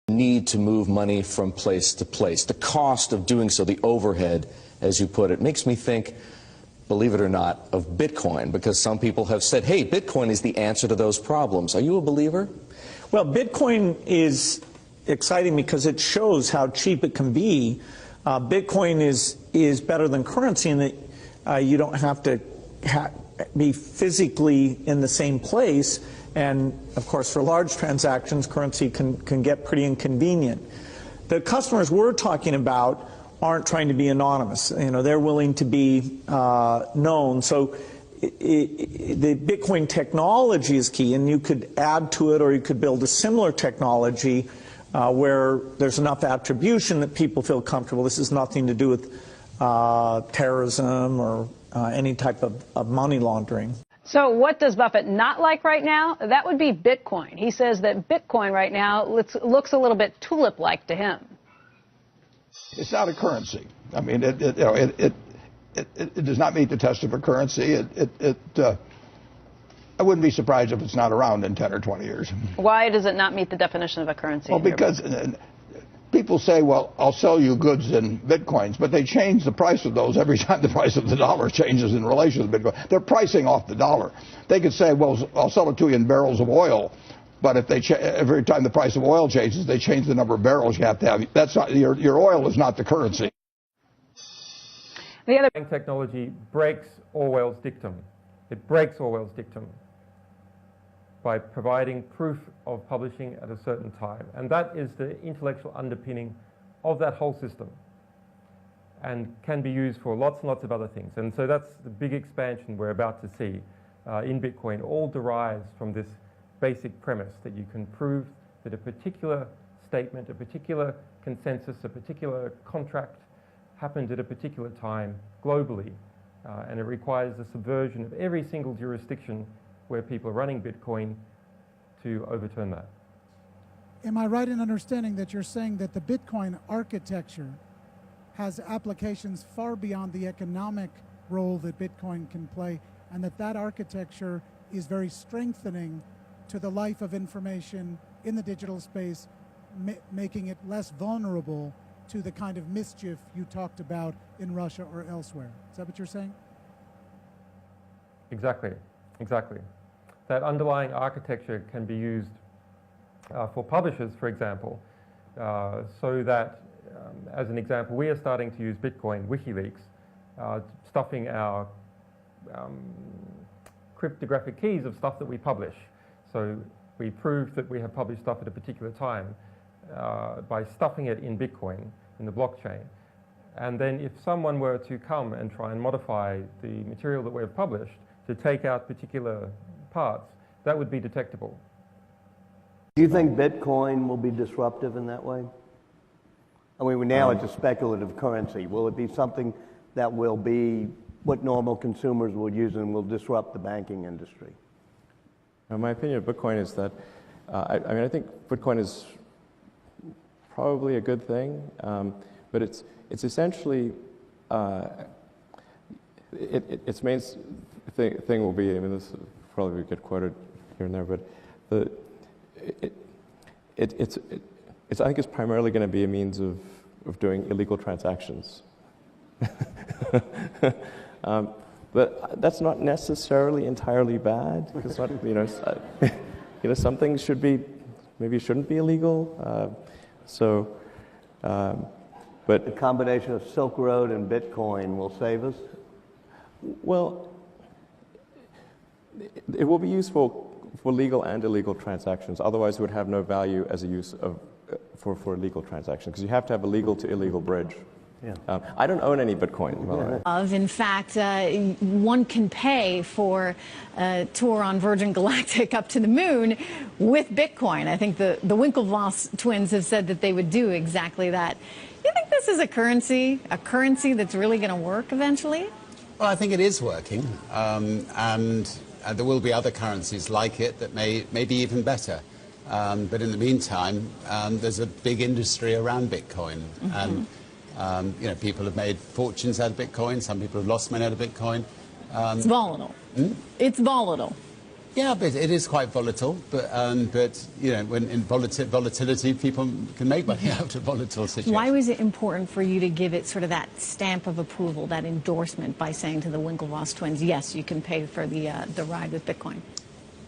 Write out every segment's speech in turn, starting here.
need to move money from place to place. The cost of doing so, the overhead, as you put it, makes me think, believe it or not, of Bitcoin, because some people have said, hey, Bitcoin is the answer to those problems. Are you a believer? Well, Bitcoin is exciting because it shows how cheap it can be. Bitcoin is better than currency in that you don't have to be physically in the same place. And, of course, for large transactions, currency can get pretty inconvenient. The customers we're talking about aren't trying to be anonymous. You know, they're willing to be known. So the Bitcoin technology is key, and you could add to it, or you could build a similar technology where there's enough attribution that people feel comfortable. This has nothing to do with terrorism or any type of money laundering. So what does Buffett not like right now? That would be Bitcoin. He says that Bitcoin right now looks a little bit tulip-like to him. It's not a currency. I mean, it does not meet the test of a currency. I wouldn't be surprised if it's not around in 10 or 20 years. Why does it not meet the definition of a currency? Well, because people say, well, I'll sell you goods in Bitcoins, but they change the price of those every time the price of the dollar changes in relation to Bitcoin. They're pricing off the dollar. They could say, well, I'll sell it to you in barrels of oil, but if they every time the price of oil changes, they change the number of barrels you have to have. That's not your oil is not the currency. The other technology breaks Orwell's dictum. It breaks Orwell's dictum by providing proof of publishing at a certain time. And that is the intellectual underpinning of that whole system and can be used for lots and lots of other things. And so that's the big expansion we're about to see in Bitcoin. All derives from this basic premise that you can prove that a particular statement, a particular consensus, a particular contract happened at a particular time globally. And it requires the subversion of every single jurisdiction where people are running Bitcoin to overturn that. Am I right in understanding that you're saying that the Bitcoin architecture has applications far beyond the economic role that Bitcoin can play, and that architecture is very strengthening to the life of information in the digital space, making it less vulnerable to the kind of mischief you talked about in Russia or elsewhere? Is that what you're saying? Exactly, exactly. That underlying architecture can be used for publishers, for example, so that, as an example, we are starting to use Bitcoin, WikiLeaks, stuffing our cryptographic keys of stuff that we publish. So we prove that we have published stuff at a particular time by stuffing it in Bitcoin, in the blockchain. And then if someone were to come and try and modify the material that we've published to take out particular parts, that would be detectable. Do you think Bitcoin will be disruptive in that way? I mean, now it's a speculative currency. Will it be something that will be what normal consumers will use and will disrupt the banking industry? My opinion of Bitcoin is that, I think Bitcoin is probably a good thing, but it's essentially, its main thing will be, I mean, this probably get quoted here and there, but I think it's primarily going to be a means of doing illegal transactions. But that's not necessarily entirely bad, because some things should be, maybe shouldn't be illegal. But the combination of Silk Road and Bitcoin will save us? Well, it will be useful for legal and illegal transactions. Otherwise, it would have no value as a use of for legal transactions, because you have to have a legal to illegal bridge. Yeah. I don't own any Bitcoin. In fact, one can pay for a tour on Virgin Galactic up to the moon with Bitcoin. I think the Winklevoss twins have said that they would do exactly that. You think this is a currency that's really going to work eventually? Well, I think it is working, and there will be other currencies like it that may be even better. But in the meantime, there's a big industry around Bitcoin, and people have made fortunes out of Bitcoin. Some people have lost money out of Bitcoin. It's volatile. It's volatile. Yeah, but it is quite volatile. But you know, when in volatility, people can make money out of volatile situations. Why was it important for you to give it sort of that stamp of approval, that endorsement, by saying to the Winklevoss twins, yes, you can pay for the ride with Bitcoin?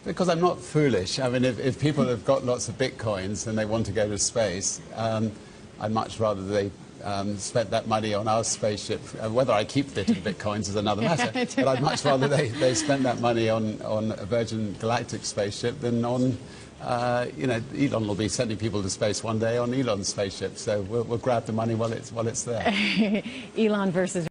Because I'm not foolish. I mean, if people have got lots of Bitcoins and they want to go to space, I'd much rather they spent that money on our spaceship. Whether I keep the Bitcoins is another matter. But I'd much rather they spent that money on a Virgin Galactic spaceship than on, you know, Elon will be sending people to space one day on Elon's spaceship. So we'll grab the money while it's there. Elon versus